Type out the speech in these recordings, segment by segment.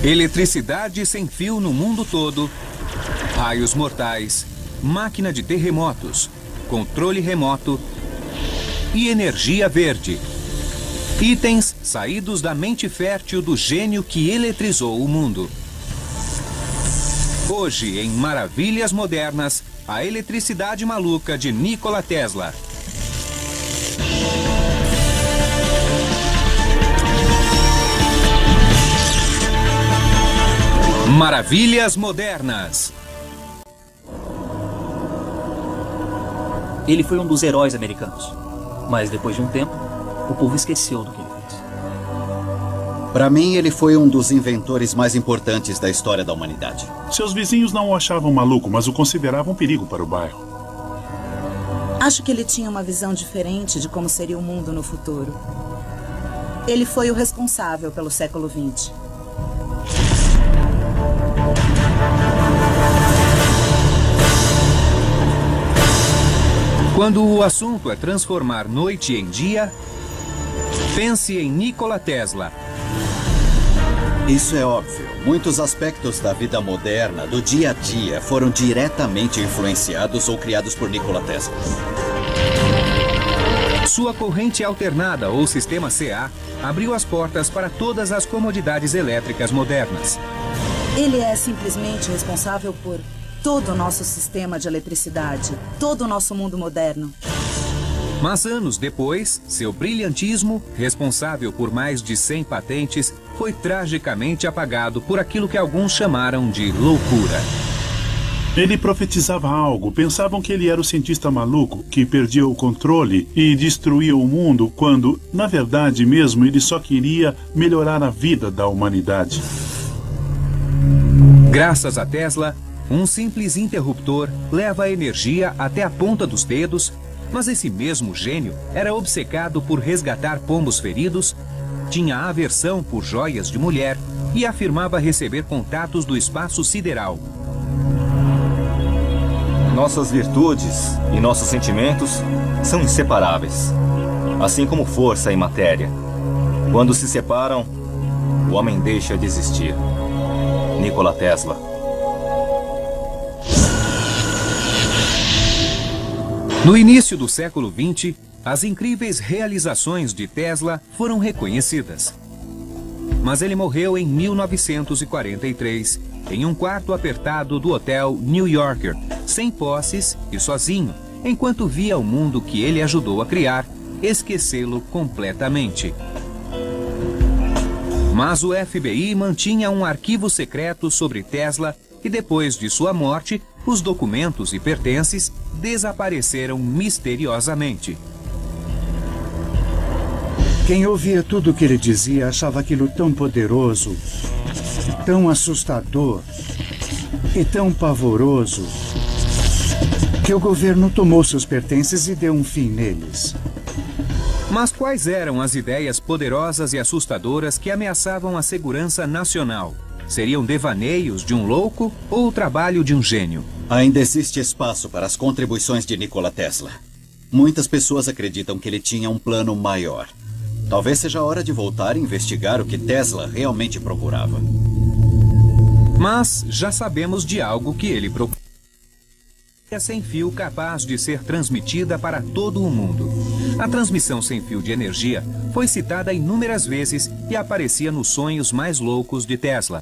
Eletricidade sem fio no mundo todo, raios mortais, máquina de terremotos, controle remoto e energia verde. Itens saídos da mente fértil do gênio que eletrizou o mundo. Hoje, em Maravilhas Modernas, a eletricidade maluca de Nikola Tesla. Maravilhas Modernas. Ele foi um dos heróis americanos, mas depois de um tempo, o povo esqueceu do que ele fez. Para mim, ele foi um dos inventores mais importantes da história da humanidade. Seus vizinhos não o achavam maluco, mas o consideravam um perigo para o bairro. Acho que ele tinha uma visão diferente de como seria o mundo no futuro. Ele foi o responsável pelo século XX. Quando o assunto é transformar noite em dia, pense em Nikola Tesla. Isso é óbvio. Muitos aspectos da vida moderna, do dia a dia, foram diretamente influenciados ou criados por Nikola Tesla. Sua corrente alternada ou sistema CA abriu as portas para todas as comodidades elétricas modernas. Ele é simplesmente responsável por todo o nosso sistema de eletricidade, todo o nosso mundo moderno. Mas anos depois, seu brilhantismo, responsável por mais de 100 patentes, foi tragicamente apagado por aquilo que alguns chamaram de loucura. Ele profetizava algo, pensavam que ele era o cientista maluco, que perdia o controle e destruía o mundo, quando, na verdade mesmo, ele só queria melhorar a vida da humanidade. Graças a Tesla, um simples interruptor leva a energia até a ponta dos dedos, mas esse mesmo gênio era obcecado por resgatar pombos feridos, tinha aversão por joias de mulher e afirmava receber contatos do espaço sideral. Nossas virtudes e nossos sentimentos são inseparáveis, assim como força e matéria. Quando se separam, o homem deixa de existir. Nikola Tesla. No início do século XX, as incríveis realizações de Tesla foram reconhecidas. Mas ele morreu em 1943, em um quarto apertado do hotel New Yorker, sem posses e sozinho, enquanto via o mundo que ele ajudou a criar esquecê-lo completamente. Mas o FBI mantinha um arquivo secreto sobre Tesla e depois de sua morte, os documentos e pertences desapareceram misteriosamente. Quem ouvia tudo o que ele dizia achava aquilo tão poderoso, tão assustador e tão pavoroso que o governo tomou seus pertences e deu um fim neles. Mas quais eram as ideias poderosas e assustadoras que ameaçavam a segurança nacional? Seriam devaneios de um louco ou o trabalho de um gênio? Ainda existe espaço para as contribuições de Nikola Tesla. Muitas pessoas acreditam que ele tinha um plano maior. Talvez seja a hora de voltar e investigar o que Tesla realmente procurava. Mas já sabemos de algo que ele procurava. Sem fio capaz de ser transmitida para todo o mundo. A transmissão sem fio de energia foi citada inúmeras vezes e aparecia nos sonhos mais loucos de Tesla.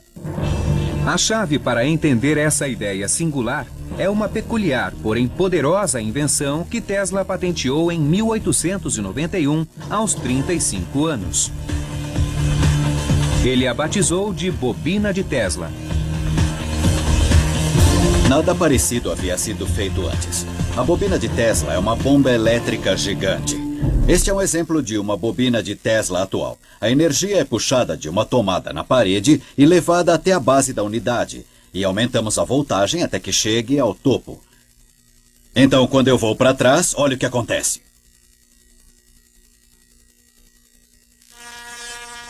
A chave para entender essa ideia singular é uma peculiar, porém poderosa invenção que Tesla patenteou em 1891, aos 35 anos. Ele a batizou de bobina de Tesla. Nada parecido havia sido feito antes. A bobina de Tesla é uma bomba elétrica gigante. Este é um exemplo de uma bobina de Tesla atual. A energia é puxada de uma tomada na parede e levada até a base da unidade. E aumentamos a voltagem até que chegue ao topo. Então, quando eu vou para trás, olha o que acontece.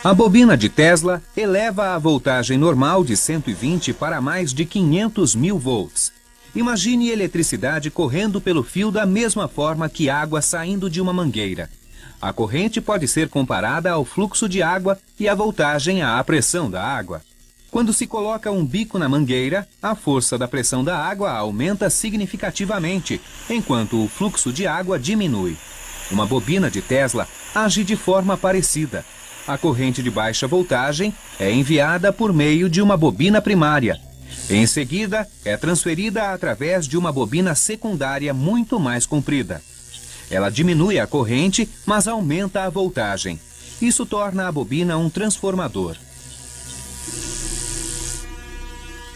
A bobina de Tesla eleva a voltagem normal de 120 para mais de 500 mil volts. Imagine eletricidade correndo pelo fio da mesma forma que água saindo de uma mangueira. A corrente pode ser comparada ao fluxo de água e a voltagem à pressão da água. Quando se coloca um bico na mangueira, a força da pressão da água aumenta significativamente, enquanto o fluxo de água diminui. Uma bobina de Tesla age de forma parecida. A corrente de baixa voltagem é enviada por meio de uma bobina primária. Em seguida, é transferida através de uma bobina secundária muito mais comprida. Ela diminui a corrente, mas aumenta a voltagem. Isso torna a bobina um transformador.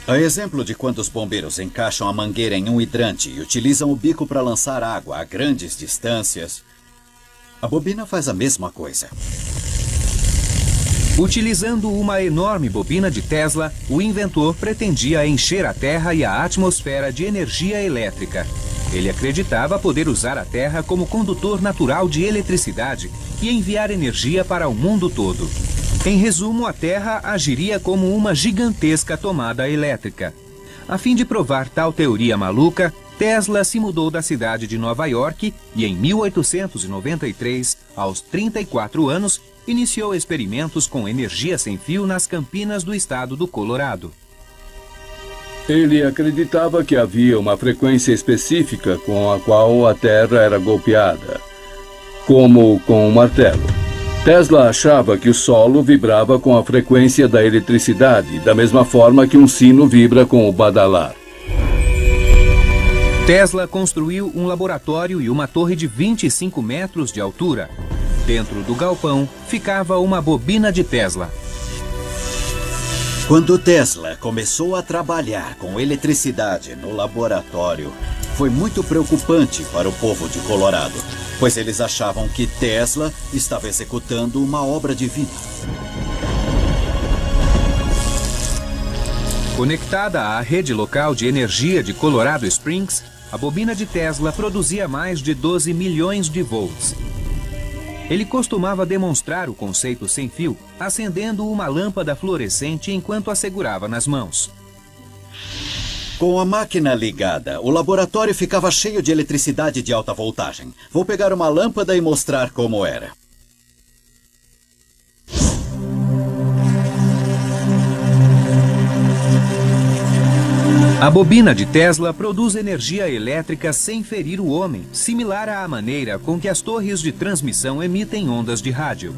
A exemplo de quando os bombeiros encaixam a mangueira em um hidrante e utilizam o bico para lançar água a grandes distâncias, a bobina faz a mesma coisa. Utilizando uma enorme bobina de Tesla, o inventor pretendia encher a Terra e a atmosfera de energia elétrica. Ele acreditava poder usar a Terra como condutor natural de eletricidade e enviar energia para o mundo todo. Em resumo, a Terra agiria como uma gigantesca tomada elétrica. A fim de provar tal teoria maluca, Tesla se mudou da cidade de Nova York e, em 1893, aos 34 anos, iniciou experimentos com energia sem fio nas campinas do estado do Colorado. Ele acreditava que havia uma frequência específica com a qual a Terra era golpeada, como com um martelo. Tesla achava que o solo vibrava com a frequência da eletricidade, da mesma forma que um sino vibra com o badalar. Tesla construiu um laboratório e uma torre de 25 metros de altura. Dentro do galpão ficava uma bobina de Tesla. Quando Tesla começou a trabalhar com eletricidade no laboratório, foi muito preocupante para o povo de Colorado, pois eles achavam que Tesla estava executando uma obra divina. Conectada à rede local de energia de Colorado Springs, a bobina de Tesla produzia mais de 12 milhões de volts. Ele costumava demonstrar o conceito sem fio, acendendo uma lâmpada fluorescente enquanto a segurava nas mãos. Com a máquina ligada, o laboratório ficava cheio de eletricidade de alta voltagem. Vou pegar uma lâmpada e mostrar como era. A bobina de Tesla produz energia elétrica sem ferir o homem, similar à maneira com que as torres de transmissão emitem ondas de rádio.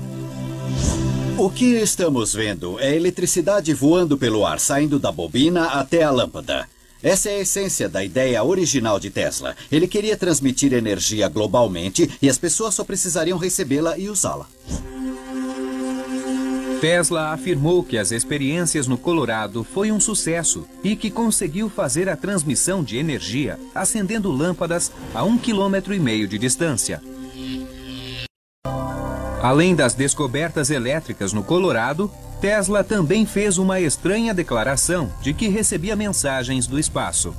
O que estamos vendo é eletricidade voando pelo ar, saindo da bobina até a lâmpada. Essa é a essência da ideia original de Tesla. Ele queria transmitir energia globalmente e as pessoas só precisariam recebê-la e usá-la. Tesla afirmou que as experiências no Colorado foi um sucesso e que conseguiu fazer a transmissão de energia acendendo lâmpadas a 1,5 km de distância. Além das descobertas elétricas no Colorado, Tesla também fez uma estranha declaração de que recebia mensagens do espaço.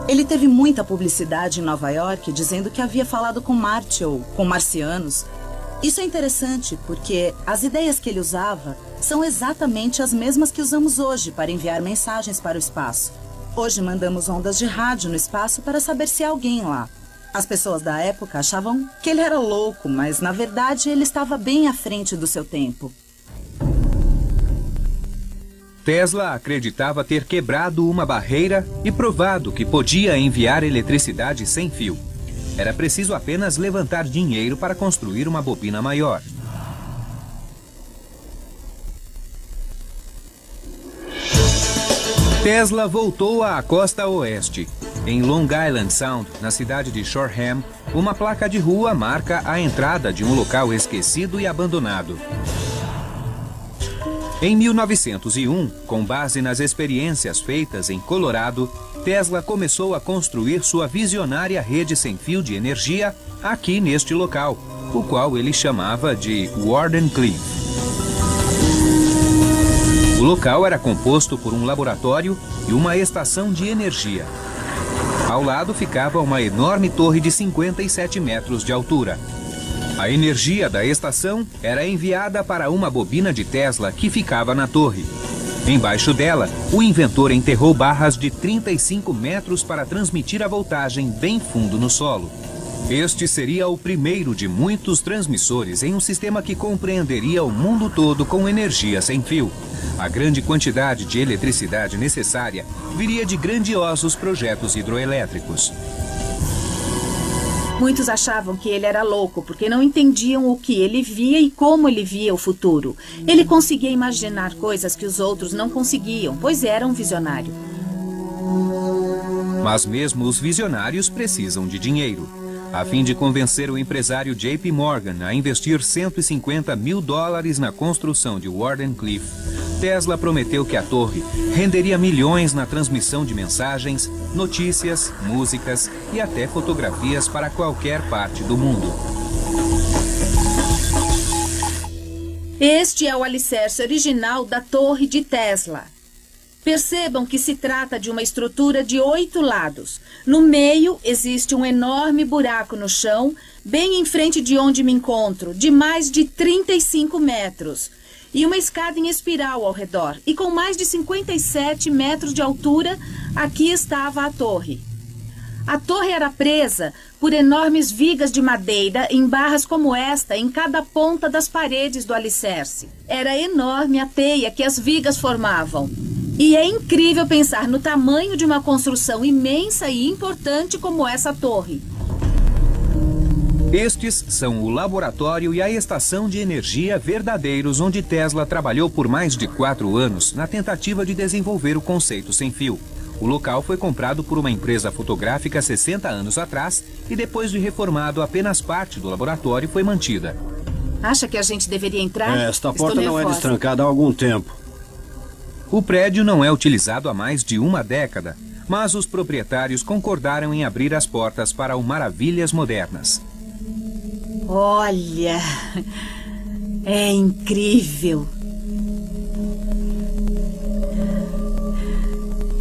Ele teve muita publicidade em Nova York dizendo que havia falado com Marte ou com marcianos. Isso é interessante porque as ideias que ele usava são exatamente as mesmas que usamos hoje para enviar mensagens para o espaço. Hoje mandamos ondas de rádio no espaço para saber se há alguém lá. As pessoas da época achavam que ele era louco, mas na verdade ele estava bem à frente do seu tempo. Tesla acreditava ter quebrado uma barreira e provado que podia enviar eletricidade sem fio. Era preciso apenas levantar dinheiro para construir uma bobina maior. Tesla voltou à costa oeste. Em Long Island Sound, na cidade de Shoreham, uma placa de rua marca a entrada de um local esquecido e abandonado. Em 1901, com base nas experiências feitas em Colorado, Tesla começou a construir sua visionária rede sem fio de energia aqui neste local, o qual ele chamava de Wardenclyffe. O local era composto por um laboratório e uma estação de energia. Ao lado ficava uma enorme torre de 57 metros de altura. A energia da estação era enviada para uma bobina de Tesla que ficava na torre. Embaixo dela, o inventor enterrou barras de 35 metros para transmitir a voltagem bem fundo no solo. Este seria o primeiro de muitos transmissores em um sistema que compreenderia o mundo todo com energia sem fio. A grande quantidade de eletricidade necessária viria de grandiosos projetos hidroelétricos. Muitos achavam que ele era louco, porque não entendiam o que ele via e como ele via o futuro. Ele conseguia imaginar coisas que os outros não conseguiam, pois era um visionário. Mas mesmo os visionários precisam de dinheiro. A fim de convencer o empresário JP Morgan a investir $150 mil na construção de Wardenclyffe, Tesla prometeu que a torre renderia milhões na transmissão de mensagens, notícias, músicas e até fotografias para qualquer parte do mundo. Este é o alicerce original da Torre de Tesla. Percebam que se trata de uma estrutura de 8 lados. No meio existe um enorme buraco no chão, bem em frente de onde me encontro, de mais de 35 metros. E uma escada em espiral ao redor. E com mais de 57 metros de altura, aqui estava a torre. A torre era presa por enormes vigas de madeira em barras como esta em cada ponta das paredes do alicerce. Era enorme a teia que as vigas formavam. E é incrível pensar no tamanho de uma construção imensa e importante como essa torre. Estes são o laboratório e a estação de energia verdadeiros onde Tesla trabalhou por mais de 4 anos na tentativa de desenvolver o conceito sem fio. O local foi comprado por uma empresa fotográfica 60 anos atrás e depois de reformado, apenas parte do laboratório foi mantida. Acha que a gente deveria entrar? Esta porta não é destrancada há algum tempo. O prédio não é utilizado há mais de uma década, mas os proprietários concordaram em abrir as portas para o Maravilhas Modernas. Olha, é incrível.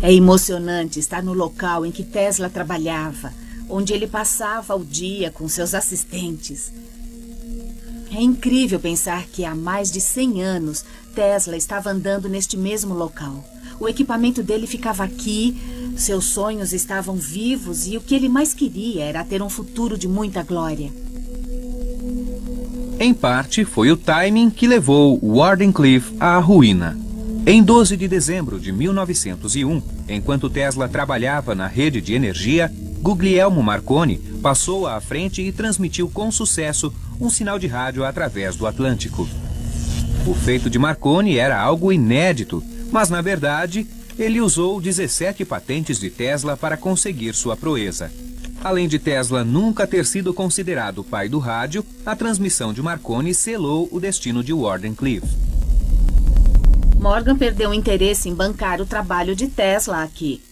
É emocionante estar no local em que Tesla trabalhava, onde ele passava o dia com seus assistentes. É incrível pensar que há mais de 100 anos Tesla estava andando neste mesmo local. O equipamento dele ficava aqui, seus sonhos estavam vivos e o que ele mais queria era ter um futuro de muita glória. Em parte, foi o timing que levou Wardenclyffe à ruína. Em 12 de dezembro de 1901, enquanto Tesla trabalhava na rede de energia, Guglielmo Marconi passou à frente e transmitiu com sucesso um sinal de rádio através do Atlântico. O feito de Marconi era algo inédito, mas na verdade, ele usou 17 patentes de Tesla para conseguir sua proeza. Além de Tesla nunca ter sido considerado o pai do rádio, a transmissão de Marconi selou o destino de Wardenclyffe. Morgan perdeu o interesse em bancar o trabalho de Tesla aqui.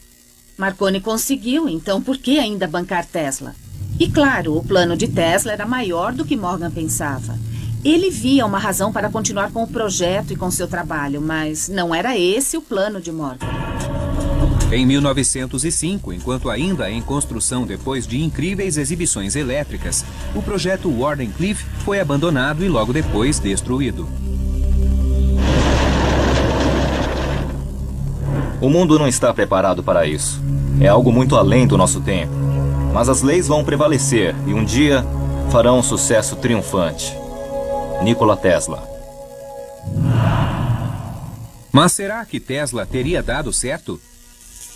Marconi conseguiu, então por que ainda bancar Tesla? E claro, o plano de Tesla era maior do que Morgan pensava. Ele via uma razão para continuar com o projeto e com seu trabalho, mas não era esse o plano de Morgan. Em 1905, enquanto ainda em construção depois de incríveis exibições elétricas, o projeto Wardenclyffe foi abandonado e logo depois destruído. O mundo não está preparado para isso. É algo muito além do nosso tempo. Mas as leis vão prevalecer e um dia farão um sucesso triunfante. Nikola Tesla. Mas será que Tesla teria dado certo?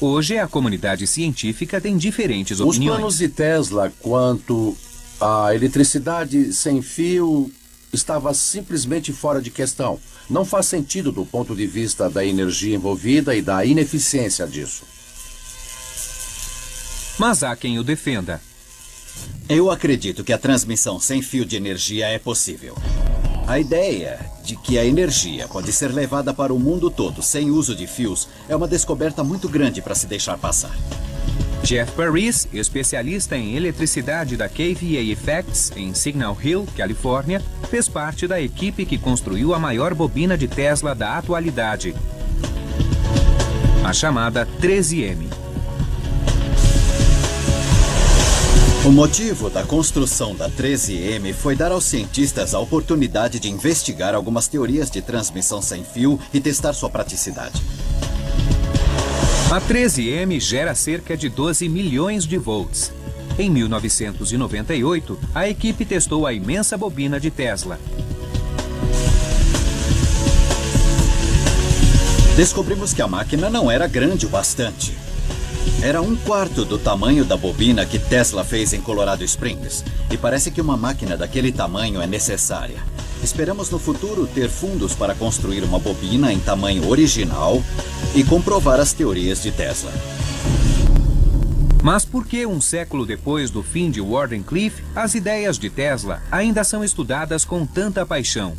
Hoje, a comunidade científica tem diferentes opiniões. Os planos de Tesla quanto à eletricidade sem fio estava simplesmente fora de questão. Não faz sentido do ponto de vista da energia envolvida e da ineficiência disso. Mas há quem o defenda. Eu acredito que a transmissão sem fio de energia é possível. A ideia de que a energia pode ser levada para o mundo todo sem uso de fios é uma descoberta muito grande para se deixar passar. Jeff Paris, especialista em eletricidade da KVA Effects em Signal Hill, Califórnia, fez parte da equipe que construiu a maior bobina de Tesla da atualidade, a chamada 13M. O motivo da construção da 13M foi dar aos cientistas a oportunidade de investigar algumas teorias de transmissão sem fio e testar sua praticidade. A 13M gera cerca de 12 milhões de volts. Em 1998, a equipe testou a imensa bobina de Tesla. Descobrimos que a máquina não era grande o bastante. Era 1/4 do tamanho da bobina que Tesla fez em Colorado Springs. E parece que uma máquina daquele tamanho é necessária. Esperamos no futuro ter fundos para construir uma bobina em tamanho original e comprovar as teorias de Tesla. Mas por que um século depois do fim de Wardenclyffe, as ideias de Tesla ainda são estudadas com tanta paixão?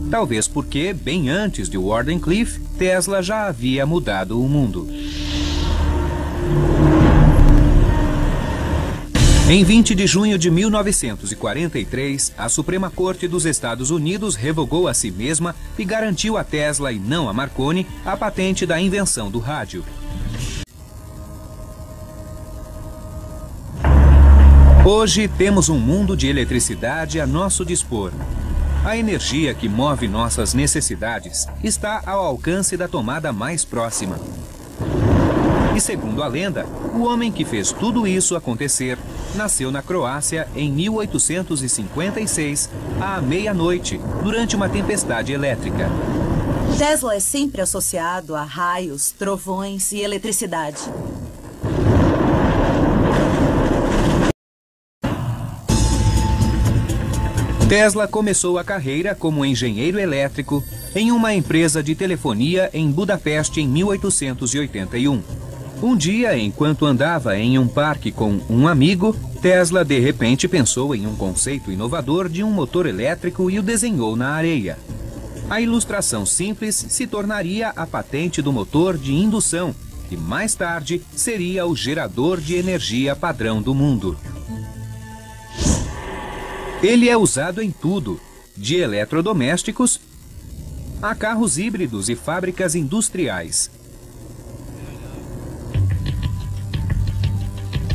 Talvez porque, bem antes de Wardenclyffe, Tesla já havia mudado o mundo. Em 20 de junho de 1943, a Suprema Corte dos Estados Unidos revogou a si mesma e garantiu a Tesla e não a Marconi a patente da invenção do rádio. Hoje temos um mundo de eletricidade a nosso dispor. A energia que move nossas necessidades está ao alcance da tomada mais próxima. E segundo a lenda, o homem que fez tudo isso acontecer nasceu na Croácia em 1856, à meia-noite, durante uma tempestade elétrica. Tesla é sempre associado a raios, trovões e eletricidade. Tesla começou a carreira como engenheiro elétrico em uma empresa de telefonia em Budapeste em 1881. Um dia, enquanto andava em um parque com um amigo, Tesla de repente pensou em um conceito inovador de um motor elétrico e o desenhou na areia. A ilustração simples se tornaria a patente do motor de indução, que mais tarde seria o gerador de energia padrão do mundo. Ele é usado em tudo, de eletrodomésticos a carros híbridos e fábricas industriais.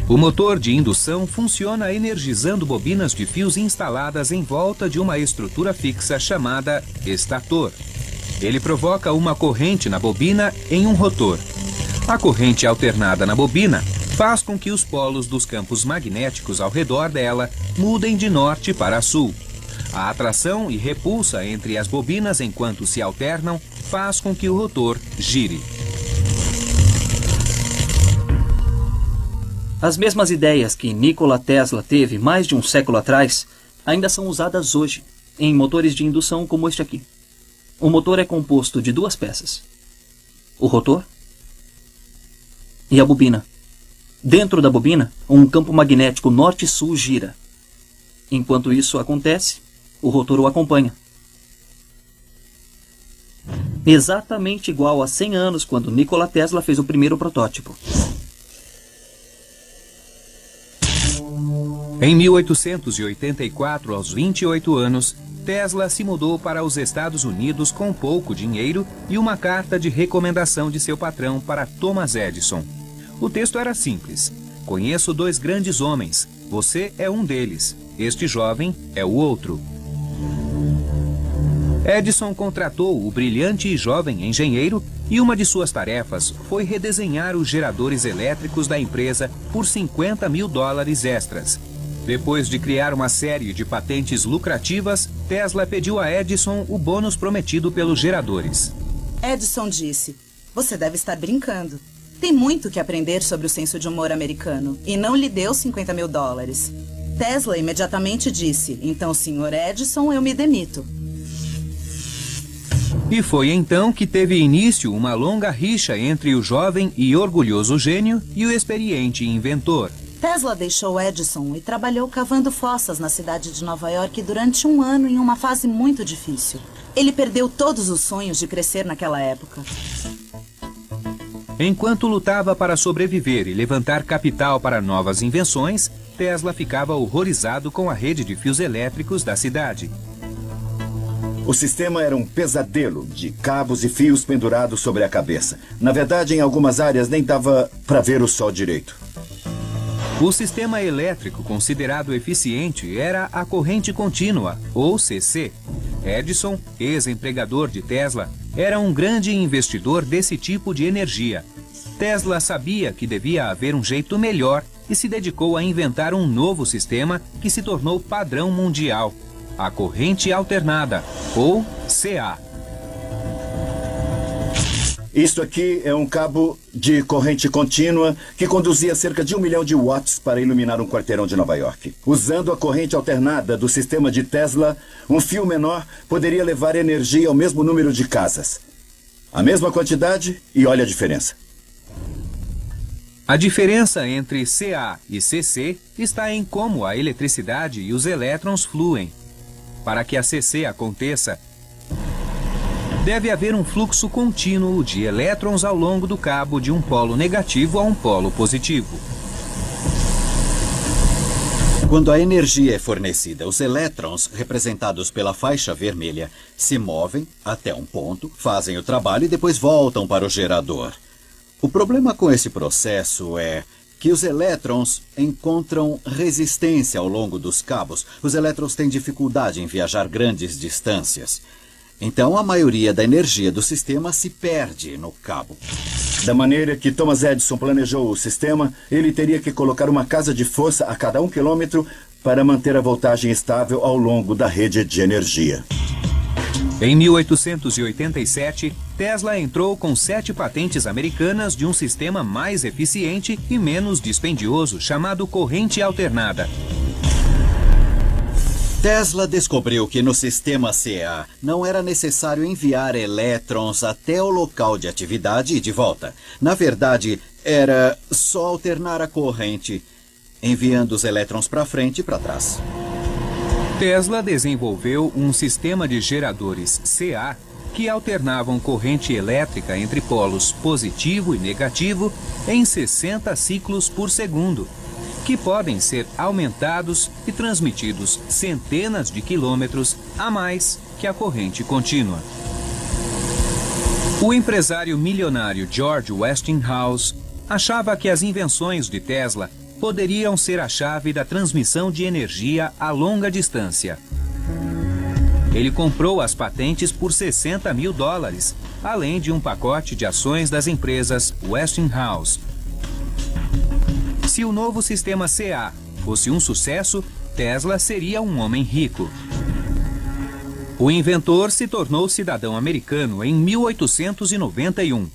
O motor de indução funciona energizando bobinas de fios instaladas em volta de uma estrutura fixa chamada estator. Ele provoca uma corrente na bobina em um rotor. A corrente alternada na bobina faz com que os polos dos campos magnéticos ao redor dela mudem de norte para sul. A atração e repulsa entre as bobinas enquanto se alternam faz com que o rotor gire. As mesmas ideias que Nikola Tesla teve mais de um século atrás ainda são usadas hoje em motores de indução como este aqui. O motor é composto de duas peças: o rotor e a bobina. Dentro da bobina, um campo magnético norte-sul gira. Enquanto isso acontece, o rotor o acompanha. Exatamente igual a 100 anos, quando Nikola Tesla fez o primeiro protótipo. Em 1884, aos 28 anos, Tesla se mudou para os Estados Unidos com pouco dinheiro e uma carta de recomendação de seu patrão para Thomas Edison. O texto era simples: conheço dois grandes homens, você é um deles, este jovem é o outro. Edison contratou o brilhante e jovem engenheiro e uma de suas tarefas foi redesenhar os geradores elétricos da empresa por $50 mil extras. Depois de criar uma série de patentes lucrativas, Tesla pediu a Edison o bônus prometido pelos geradores. Edison disse: você deve estar brincando. Tem muito que aprender sobre o senso de humor americano e não lhe deu $50 mil. Tesla imediatamente disse: então, senhor Edison, eu me demito. E foi então que teve início uma longa rixa entre o jovem e orgulhoso gênio e o experiente inventor. Tesla deixou Edison e trabalhou cavando fossas na cidade de Nova York durante um ano em uma fase muito difícil. Ele perdeu todos os sonhos de crescer naquela época. Enquanto lutava para sobreviver e levantar capital para novas invenções, Tesla ficava horrorizado com a rede de fios elétricos da cidade. O sistema era um pesadelo de cabos e fios pendurados sobre a cabeça. Na verdade, em algumas áreas nem dava para ver o sol direito. O sistema elétrico considerado eficiente era a corrente contínua, ou CC. Edison, ex-empregador de Tesla, era um grande investidor desse tipo de energia. Tesla sabia que devia haver um jeito melhor e se dedicou a inventar um novo sistema que se tornou padrão mundial: a corrente alternada, ou CA. Isto aqui é um cabo de corrente contínua que conduzia cerca de 1 milhão de watts para iluminar um quarteirão de Nova York. Usando a corrente alternada do sistema de Tesla, um fio menor poderia levar energia ao mesmo número de casas. A mesma quantidade e olha a diferença. A diferença entre CA e CC está em como a eletricidade e os elétrons fluem. Para que a CC aconteça, deve haver um fluxo contínuo de elétrons ao longo do cabo de um polo negativo a um polo positivo. Quando a energia é fornecida, os elétrons, representados pela faixa vermelha, se movem até um ponto, fazem o trabalho e depois voltam para o gerador. O problema com esse processo é que os elétrons encontram resistência ao longo dos cabos. Os elétrons têm dificuldade em viajar grandes distâncias. Então, a maioria da energia do sistema se perde no cabo. Da maneira que Thomas Edison planejou o sistema, ele teria que colocar uma casa de força a cada 1 quilômetro para manter a voltagem estável ao longo da rede de energia. Em 1887, Tesla entrou com 7 patentes americanas de um sistema mais eficiente e menos dispendioso, chamado corrente alternada. Tesla descobriu que no sistema CA não era necessário enviar elétrons até o local de atividade e de volta. Na verdade, era só alternar a corrente, enviando os elétrons para frente e para trás. Tesla desenvolveu um sistema de geradores CA que alternavam corrente elétrica entre polos positivo e negativo em 60 ciclos por segundo, que podem ser aumentados e transmitidos centenas de quilômetros a mais que a corrente contínua. O empresário milionário George Westinghouse achava que as invenções de Tesla poderiam ser a chave da transmissão de energia a longa distância. Ele comprou as patentes por $60 mil, além de um pacote de ações das empresas Westinghouse. Se o novo sistema CA fosse um sucesso, Tesla seria um homem rico. O inventor se tornou cidadão americano em 1891.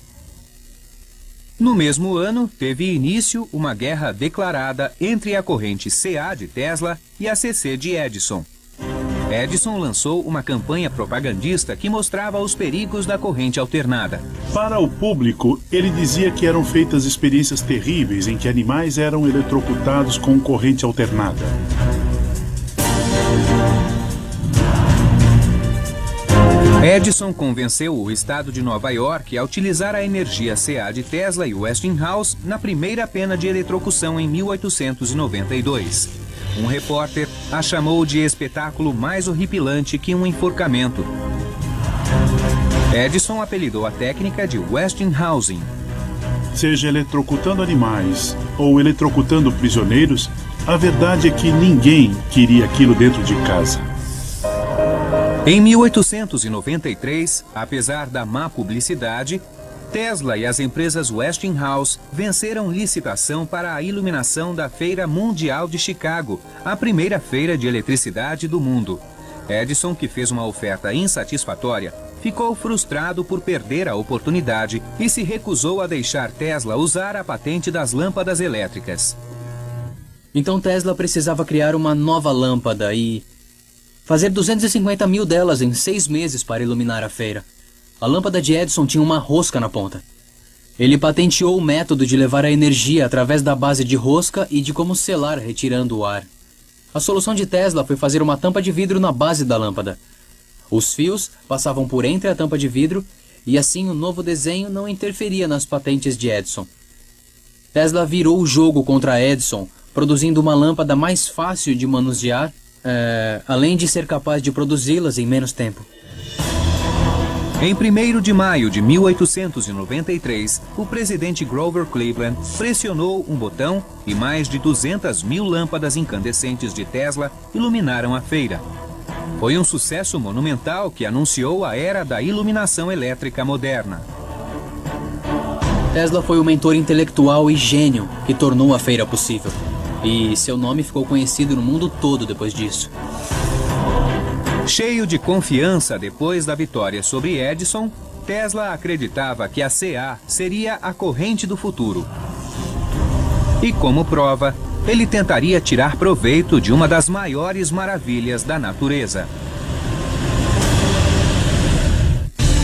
No mesmo ano, teve início uma guerra declarada entre a corrente CA de Tesla e a CC de Edison. Edison lançou uma campanha propagandista que mostrava os perigos da corrente alternada. Para o público, ele dizia que eram feitas experiências terríveis em que animais eram eletrocutados com corrente alternada. Edison convenceu o estado de Nova York a utilizar a energia CA de Tesla e Westinghouse na primeira pena de eletrocução em 1892. Um repórter a chamou de espetáculo mais horripilante que um enforcamento. Edison apelidou a técnica de Westinghousing. Seja eletrocutando animais ou eletrocutando prisioneiros, a verdade é que ninguém queria aquilo dentro de casa. Em 1893, apesar da má publicidade, Tesla e as empresas Westinghouse venceram licitação para a iluminação da Feira Mundial de Chicago, a primeira feira de eletricidade do mundo. Edison, que fez uma oferta insatisfatória, ficou frustrado por perder a oportunidade e se recusou a deixar Tesla usar a patente das lâmpadas elétricas. Então Tesla precisava criar uma nova lâmpada e fazer 250 mil delas em 6 meses para iluminar a feira. A lâmpada de Edison tinha uma rosca na ponta. Ele patenteou o método de levar a energia através da base de rosca e de como selar retirando o ar. A solução de Tesla foi fazer uma tampa de vidro na base da lâmpada. Os fios passavam por entre a tampa de vidro e assim o novo desenho não interferia nas patentes de Edison. Tesla virou o jogo contra Edison, produzindo uma lâmpada mais fácil de manusear, além de ser capaz de produzi-las em menos tempo. Em 1º de maio de 1893, o presidente Grover Cleveland pressionou um botão e mais de 200 mil lâmpadas incandescentes de Tesla iluminaram a feira. Foi um sucesso monumental que anunciou a era da iluminação elétrica moderna. Tesla foi o mentor intelectual e gênio que tornou a feira possível. E seu nome ficou conhecido no mundo todo depois disso. Cheio de confiança depois da vitória sobre Edison, Tesla acreditava que a CA seria a corrente do futuro. E como prova, ele tentaria tirar proveito de uma das maiores maravilhas da natureza.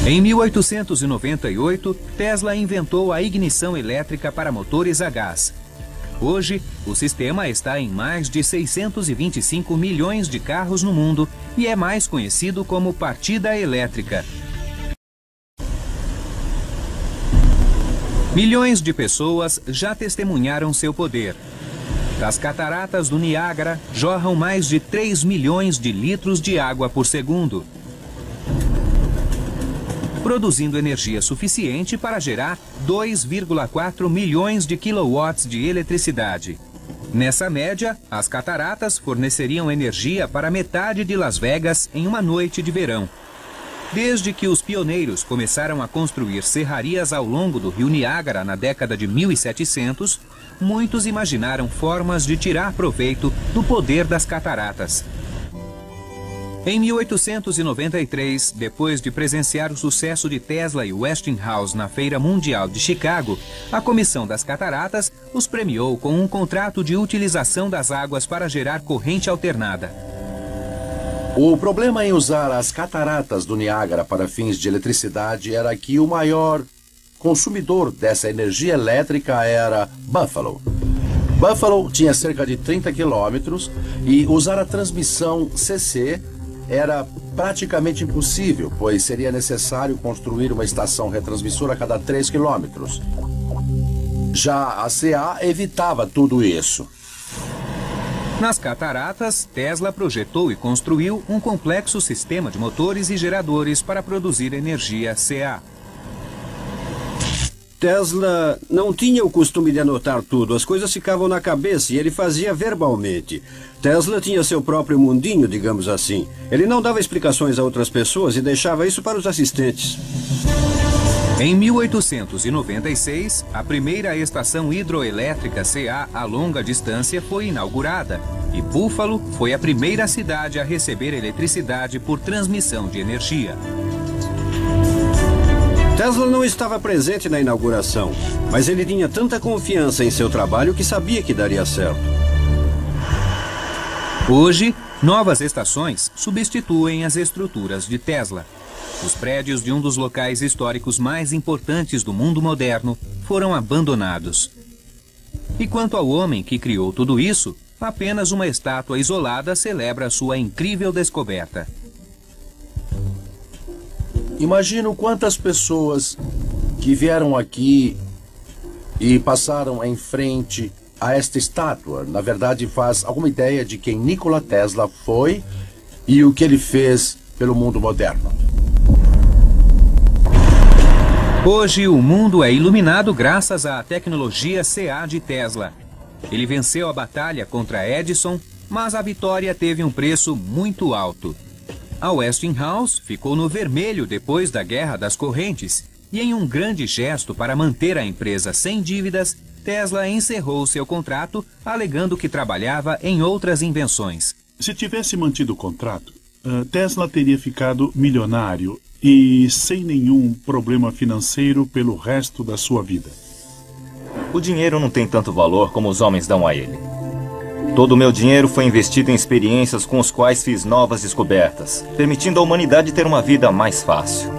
Em 1898, Tesla inventou a ignição elétrica para motores a gás. Hoje, o sistema está em mais de 625 milhões de carros no mundo e é mais conhecido como partida elétrica. Milhões de pessoas já testemunharam seu poder. Das cataratas do Niágara jorram mais de 3 milhões de litros de água por segundo, produzindo energia suficiente para gerar 2,4 milhões de quilowatts de eletricidade. Nessa média, as cataratas forneceriam energia para metade de Las Vegas em uma noite de verão. Desde que os pioneiros começaram a construir serrarias ao longo do rio Niágara na década de 1700, muitos imaginaram formas de tirar proveito do poder das cataratas. Em 1893, depois de presenciar o sucesso de Tesla e Westinghouse na Feira Mundial de Chicago, a Comissão das Cataratas os premiou com um contrato de utilização das águas para gerar corrente alternada. O problema em usar as cataratas do Niágara para fins de eletricidade era que o maior consumidor dessa energia elétrica era Buffalo. Buffalo tinha cerca de 30 quilômetros e usar a transmissão CC era praticamente impossível, pois seria necessário construir uma estação retransmissora a cada 3 quilômetros. Já a CA evitava tudo isso. Nas cataratas, Tesla projetou e construiu um complexo sistema de motores e geradores para produzir energia CA. Tesla não tinha o costume de anotar tudo, as coisas ficavam na cabeça e ele fazia verbalmente. Tesla tinha seu próprio mundinho, digamos assim. Ele não dava explicações a outras pessoas e deixava isso para os assistentes. Em 1896, a primeira estação hidroelétrica CA a longa distância foi inaugurada e Buffalo foi a primeira cidade a receber eletricidade por transmissão de energia. Tesla não estava presente na inauguração, mas ele tinha tanta confiança em seu trabalho que sabia que daria certo. Hoje, novas estações substituem as estruturas de Tesla. Os prédios de um dos locais históricos mais importantes do mundo moderno foram abandonados. E quanto ao homem que criou tudo isso, apenas uma estátua isolada celebra sua incrível descoberta. Imagino quantas pessoas que vieram aqui e passaram em frente a esta estátua, na verdade, faz alguma ideia de quem Nikola Tesla foi e o que ele fez pelo mundo moderno. Hoje, o mundo é iluminado graças à tecnologia CA de Tesla. Ele venceu a batalha contra Edison, mas a vitória teve um preço muito alto. A Westinghouse ficou no vermelho depois da Guerra das Correntes e, em um grande gesto para manter a empresa sem dívidas, Tesla encerrou seu contrato, alegando que trabalhava em outras invenções. Se tivesse mantido o contrato, Tesla teria ficado milionário e sem nenhum problema financeiro pelo resto da sua vida. O dinheiro não tem tanto valor como os homens dão a ele. Todo o meu dinheiro foi investido em experiências com as quais fiz novas descobertas, permitindo à humanidade ter uma vida mais fácil.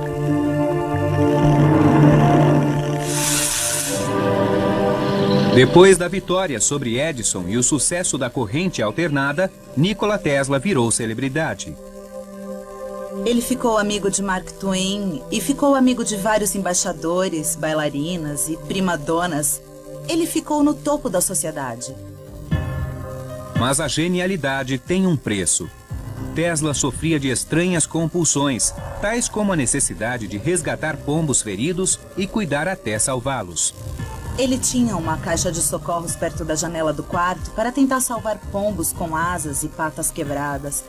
Depois da vitória sobre Edison e o sucesso da corrente alternada, Nikola Tesla virou celebridade. Ele ficou amigo de Mark Twain e ficou amigo de vários embaixadores, bailarinas e primadonas. Ele ficou no topo da sociedade. Mas a genialidade tem um preço. Tesla sofria de estranhas compulsões, tais como a necessidade de resgatar pombos feridos e cuidar até salvá-los. Ele tinha uma caixa de socorros perto da janela do quarto para tentar salvar pombos com asas e patas quebradas.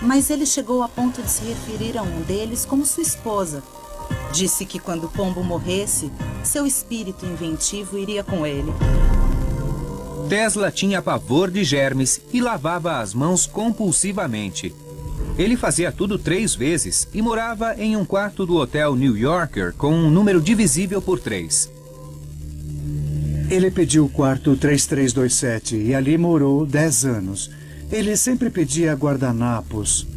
Mas ele chegou a ponto de se referir a um deles como sua esposa. Disse que quando o pombo morresse, seu espírito inventivo iria com ele. Tesla tinha pavor de germes e lavava as mãos compulsivamente. Ele fazia tudo 3 vezes e morava em um quarto do hotel New Yorker com um número divisível por 3. Ele pediu o quarto 3327 e ali morou 10 anos. Ele sempre pedia guardanapos.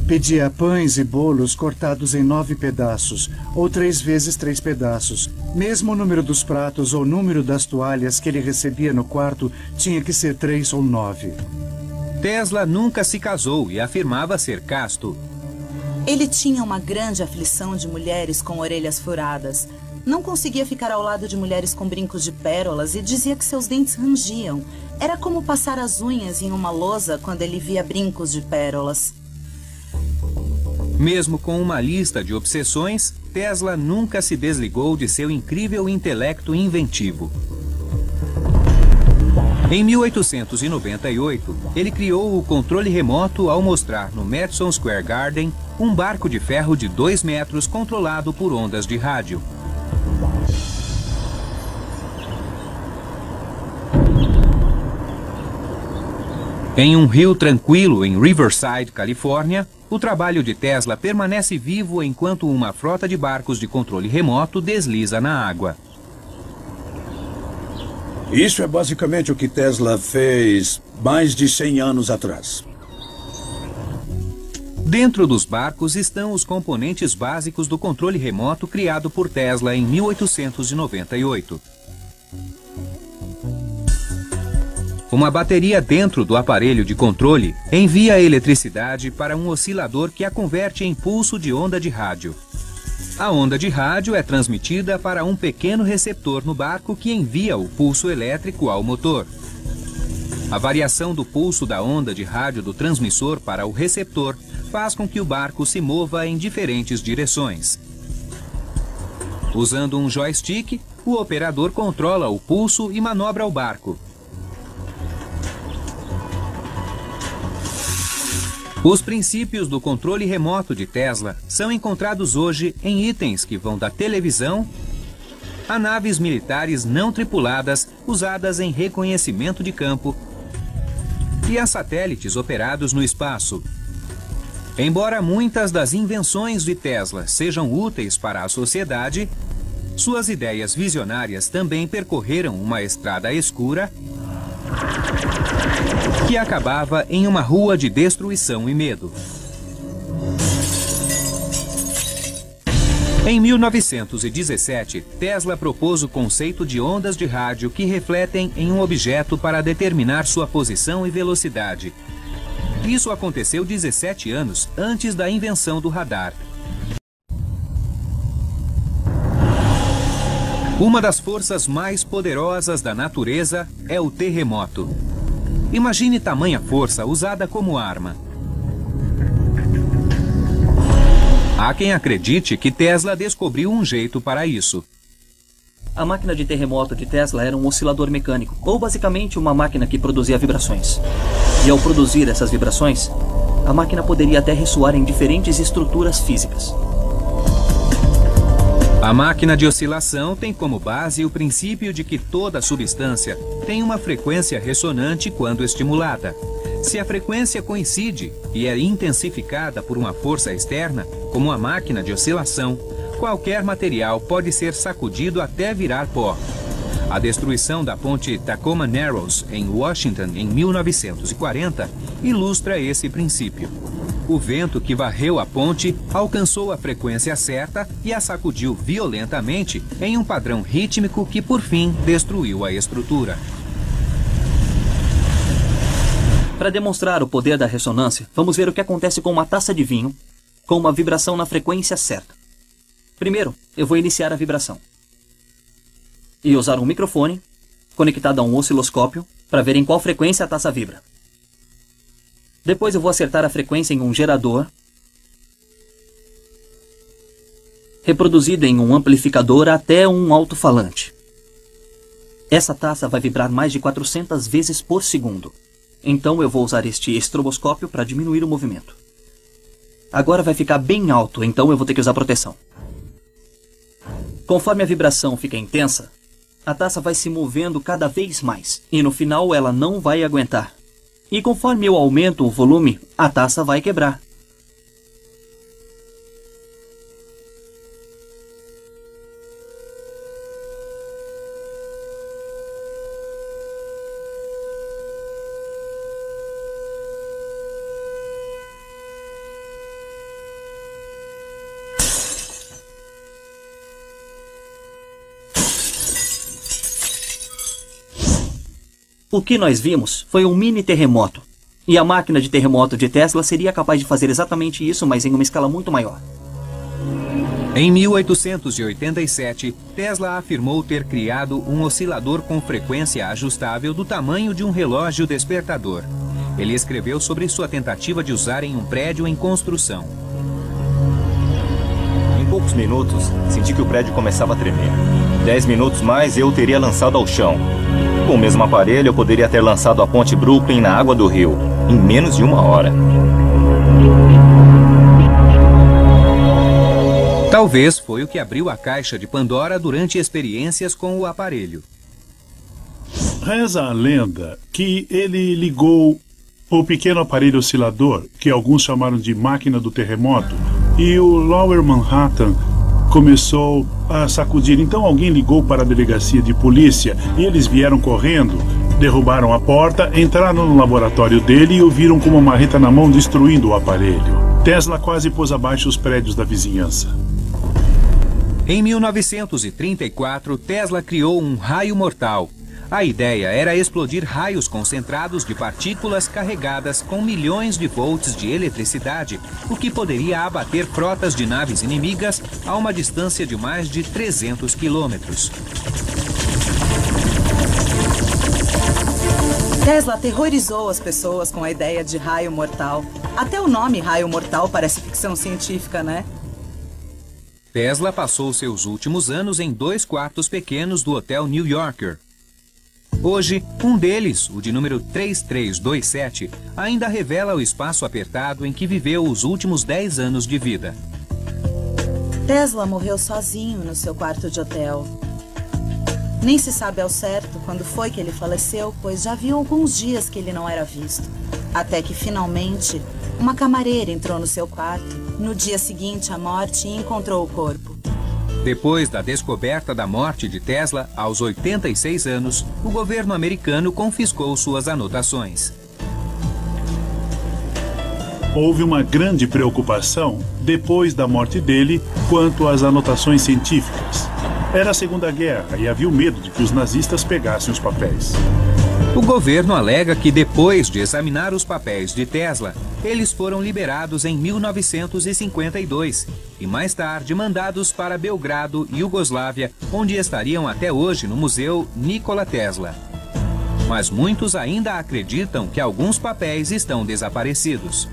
Pedia pães e bolos cortados em 9 pedaços, ou 3 vezes 3 pedaços. Mesmo o número dos pratos ou o número das toalhas que ele recebia no quarto tinha que ser 3 ou 9. Tesla nunca se casou e afirmava ser casto. Ele tinha uma grande aflição de mulheres com orelhas furadas. Não conseguia ficar ao lado de mulheres com brincos de pérolas e dizia que seus dentes rangiam. Era como passar as unhas em uma lousa quando ele via brincos de pérolas. Mesmo com uma lista de obsessões, Tesla nunca se desligou de seu incrível intelecto inventivo. Em 1898, ele criou o controle remoto ao mostrar no Madison Square Garden um barco de ferro de 2 metros controlado por ondas de rádio. Em um rio tranquilo em Riverside, Califórnia, o trabalho de Tesla permanece vivo enquanto uma frota de barcos de controle remoto desliza na água. Isso é basicamente o que Tesla fez mais de 100 anos atrás. Dentro dos barcos estão os componentes básicos do controle remoto criado por Tesla em 1898. Uma bateria dentro do aparelho de controle envia a eletricidade para um oscilador que a converte em pulso de onda de rádio. A onda de rádio é transmitida para um pequeno receptor no barco que envia o pulso elétrico ao motor. A variação do pulso da onda de rádio do transmissor para o receptor faz com que o barco se mova em diferentes direções. Usando um joystick, o operador controla o pulso e manobra o barco. Os princípios do controle remoto de Tesla são encontrados hoje em itens que vão da televisão a naves militares não tripuladas usadas em reconhecimento de campo e a satélites operados no espaço. Embora muitas das invenções de Tesla sejam úteis para a sociedade, suas ideias visionárias também percorreram uma estrada escura que acabava em uma rua de destruição e medo. Em 1917, Tesla propôs o conceito de ondas de rádio que refletem em um objeto para determinar sua posição e velocidade. Isso aconteceu 17 anos antes da invenção do radar. Uma das forças mais poderosas da natureza é o terremoto. Imagine tamanha força usada como arma. Há quem acredite que Tesla descobriu um jeito para isso. A máquina de terremoto de Tesla era um oscilador mecânico, ou basicamente uma máquina que produzia vibrações. E ao produzir essas vibrações, a máquina poderia até ressoar em diferentes estruturas físicas. A máquina de oscilação tem como base o princípio de que toda substância tem uma frequência ressonante quando estimulada. Se a frequência coincide e é intensificada por uma força externa, como a máquina de oscilação, qualquer material pode ser sacudido até virar pó. A destruição da ponte Tacoma Narrows, em Washington, em 1940, ilustra esse princípio. O vento que varreu a ponte alcançou a frequência certa e a sacudiu violentamente em um padrão rítmico que, por fim, destruiu a estrutura. Para demonstrar o poder da ressonância, vamos ver o que acontece com uma taça de vinho com uma vibração na frequência certa. Primeiro, eu vou iniciar a vibração e usar um microfone conectado a um osciloscópio para ver em qual frequência a taça vibra. Depois eu vou acertar a frequência em um gerador, reproduzido em um amplificador até um alto-falante. Essa taça vai vibrar mais de 400 vezes por segundo. Então eu vou usar este estroboscópio para diminuir o movimento. Agora vai ficar bem alto, então eu vou ter que usar proteção. Conforme a vibração fica intensa, a taça vai se movendo cada vez mais, e no final ela não vai aguentar. E conforme eu aumento o volume, a taça vai quebrar. O que nós vimos foi um mini terremoto. E a máquina de terremoto de Tesla seria capaz de fazer exatamente isso, mas em uma escala muito maior. Em 1887, Tesla afirmou ter criado um oscilador com frequência ajustável do tamanho de um relógio despertador. Ele escreveu sobre sua tentativa de usar em um prédio em construção. Em poucos minutos, senti que o prédio começava a tremer. 10 minutos mais eu o teria lançado ao chão. Com o mesmo aparelho, eu poderia ter lançado a ponte Brooklyn na água do rio, em menos de 1 hora. Talvez foi o que abriu a caixa de Pandora durante experiências com o aparelho. Reza a lenda que ele ligou o pequeno aparelho oscilador, que alguns chamaram de máquina do terremoto, e o Lower Manhattan começou a sacudir. Então alguém ligou para a delegacia de polícia e eles vieram correndo, derrubaram a porta, entraram no laboratório dele e o viram com uma marreta na mão destruindo o aparelho. Tesla quase pôs abaixo os prédios da vizinhança. Em 1934, Tesla criou um raio mortal. A ideia era explodir raios concentrados de partículas carregadas com milhões de volts de eletricidade, o que poderia abater frotas de naves inimigas a uma distância de mais de 300 quilômetros. Tesla aterrorizou as pessoas com a ideia de raio mortal. Até o nome raio mortal parece ficção científica, né? Tesla passou seus últimos anos em 2 quartos pequenos do Hotel New Yorker. Hoje, um deles, o de número 3327, ainda revela o espaço apertado em que viveu os últimos 10 anos de vida. Tesla morreu sozinho no seu quarto de hotel. Nem se sabe ao certo quando foi que ele faleceu, pois já havia alguns dias que ele não era visto. Até que, finalmente, uma camareira entrou no seu quarto, no dia seguinte à morte, e encontrou o corpo. Depois da descoberta da morte de Tesla, aos 86 anos, o governo americano confiscou suas anotações. Houve uma grande preocupação, depois da morte dele, quanto às anotações científicas. Era a Segunda Guerra e havia o medo de que os nazistas pegassem os papéis. O governo alega que depois de examinar os papéis de Tesla, eles foram liberados em 1952 e mais tarde mandados para Belgrado, Iugoslávia, onde estariam até hoje no Museu Nikola Tesla. Mas muitos ainda acreditam que alguns papéis estão desaparecidos.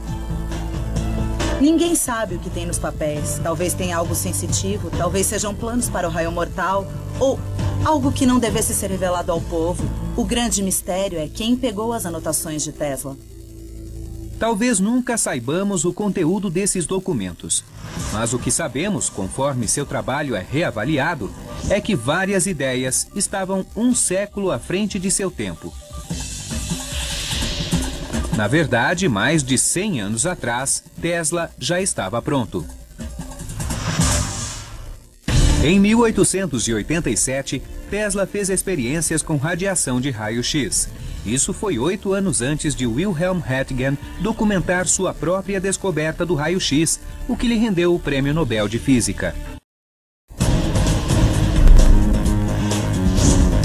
Ninguém sabe o que tem nos papéis. Talvez tenha algo sensitivo, talvez sejam planos para o raio mortal, ou algo que não devesse ser revelado ao povo. O grande mistério é quem pegou as anotações de Tesla. Talvez nunca saibamos o conteúdo desses documentos, mas o que sabemos, conforme seu trabalho é reavaliado, é que várias ideias estavam um século à frente de seu tempo. Na verdade, mais de 100 anos atrás, Tesla já estava pronto. Em 1887, Tesla fez experiências com radiação de raio-x. Isso foi 8 anos antes de Wilhelm Röntgen documentar sua própria descoberta do raio-x, o que lhe rendeu o Prêmio Nobel de Física.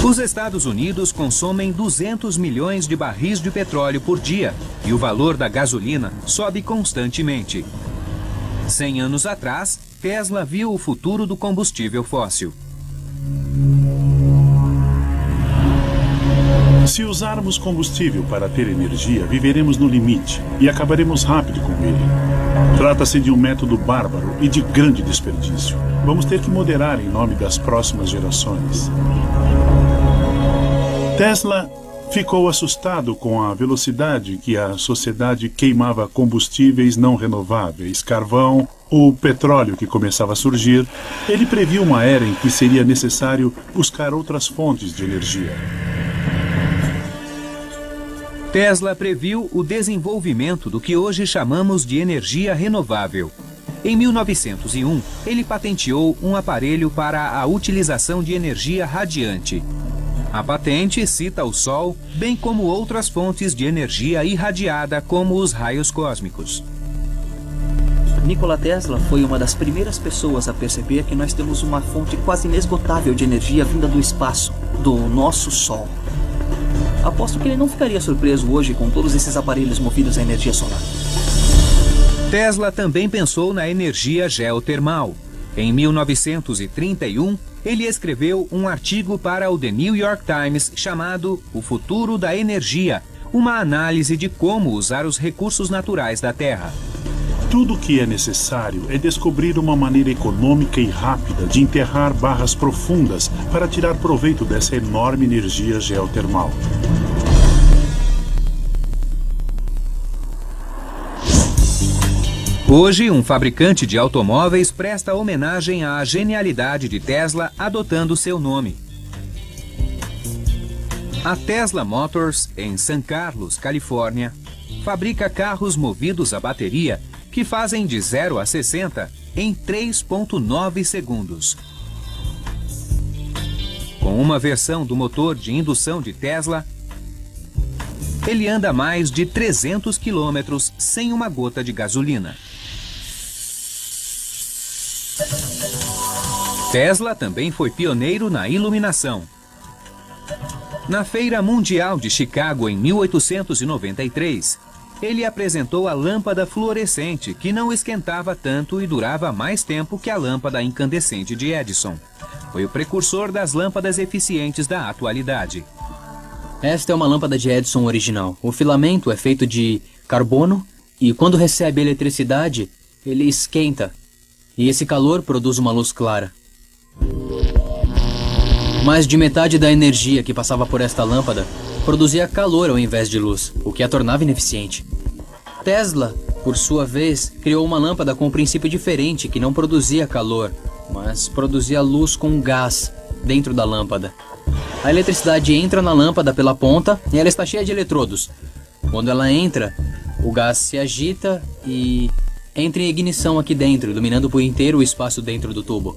Os Estados Unidos consomem 200 milhões de barris de petróleo por dia e o valor da gasolina sobe constantemente. 100 anos atrás, Tesla viu o futuro do combustível fóssil. Se usarmos combustível para ter energia, viveremos no limite e acabaremos rápido com ele. Trata-se de um método bárbaro e de grande desperdício. Vamos ter que moderar em nome das próximas gerações. Tesla ficou assustado com a velocidade que a sociedade queimava combustíveis não renováveis, carvão, o petróleo que começava a surgir. Ele previu uma era em que seria necessário buscar outras fontes de energia. Tesla previu o desenvolvimento do que hoje chamamos de energia renovável. Em 1901, ele patenteou um aparelho para a utilização de energia radiante. A patente cita o Sol, bem como outras fontes de energia irradiada, como os raios cósmicos. Nikola Tesla foi uma das primeiras pessoas a perceber que nós temos uma fonte quase inesgotável de energia vinda do espaço, do nosso Sol. Aposto que ele não ficaria surpreso hoje com todos esses aparelhos movidos à energia solar. Tesla também pensou na energia geotermal. Em 1931, ele escreveu um artigo para o The New York Times chamado O Futuro da Energia, uma análise de como usar os recursos naturais da Terra. Tudo o que é necessário é descobrir uma maneira econômica e rápida de enterrar barras profundas para tirar proveito dessa enorme energia geotermal. Hoje, um fabricante de automóveis presta homenagem à genialidade de Tesla adotando seu nome. A Tesla Motors, em San Carlos, Califórnia, fabrica carros movidos a bateria que fazem de 0 a 60 em 3,9 segundos. Com uma versão do motor de indução de Tesla, ele anda mais de 300 quilômetros sem uma gota de gasolina. Tesla também foi pioneiro na iluminação. Na Feira Mundial de Chicago, em 1893, ele apresentou a lâmpada fluorescente, que não esquentava tanto e durava mais tempo que a lâmpada incandescente de Edison. Foi o precursor das lâmpadas eficientes da atualidade. Esta é uma lâmpada de Edison original. O filamento é feito de carbono e quando recebe eletricidade, ele esquenta. E esse calor produz uma luz clara. Mais de metade da energia que passava por esta lâmpada produzia calor ao invés de luz, o que a tornava ineficiente. Tesla, por sua vez, criou uma lâmpada com um princípio diferente que não produzia calor, mas produzia luz com gás dentro da lâmpada. A eletricidade entra na lâmpada pela ponta e ela está cheia de eletrodos. Quando ela entra, o gás se agita e entra em ignição aqui dentro, iluminando por inteiro o espaço dentro do tubo.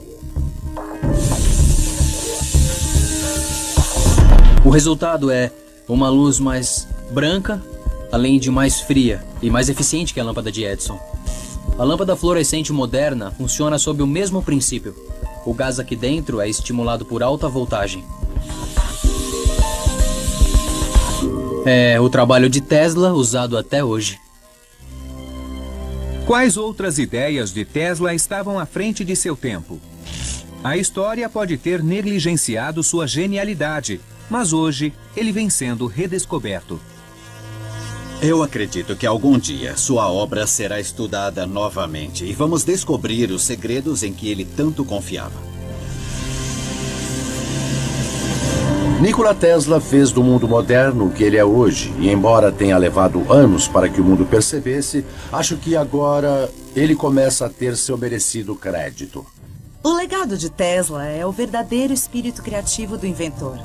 O resultado é uma luz mais branca, além de mais fria e mais eficiente que a lâmpada de Edison. A lâmpada fluorescente moderna funciona sob o mesmo princípio. O gás aqui dentro é estimulado por alta voltagem. É o trabalho de Tesla usado até hoje. Quais outras ideias de Tesla estavam à frente de seu tempo? A história pode ter negligenciado sua genialidade, mas hoje ele vem sendo redescoberto. Eu acredito que algum dia sua obra será estudada novamente e vamos descobrir os segredos em que ele tanto confiava. Nikola Tesla fez do mundo moderno o que ele é hoje, e embora tenha levado anos para que o mundo percebesse, acho que agora ele começa a ter seu merecido crédito. O legado de Tesla é o verdadeiro espírito criativo do inventor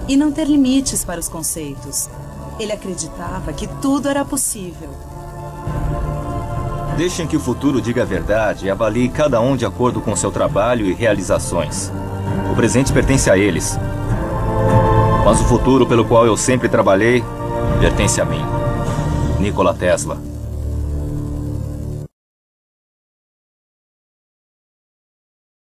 e não ter limites para os conceitos. Ele acreditava que tudo era possível. Deixem que o futuro diga a verdade e avalie cada um de acordo com seu trabalho e realizações. O presente pertence a eles. Mas o futuro pelo qual eu sempre trabalhei pertence a mim. Nikola Tesla.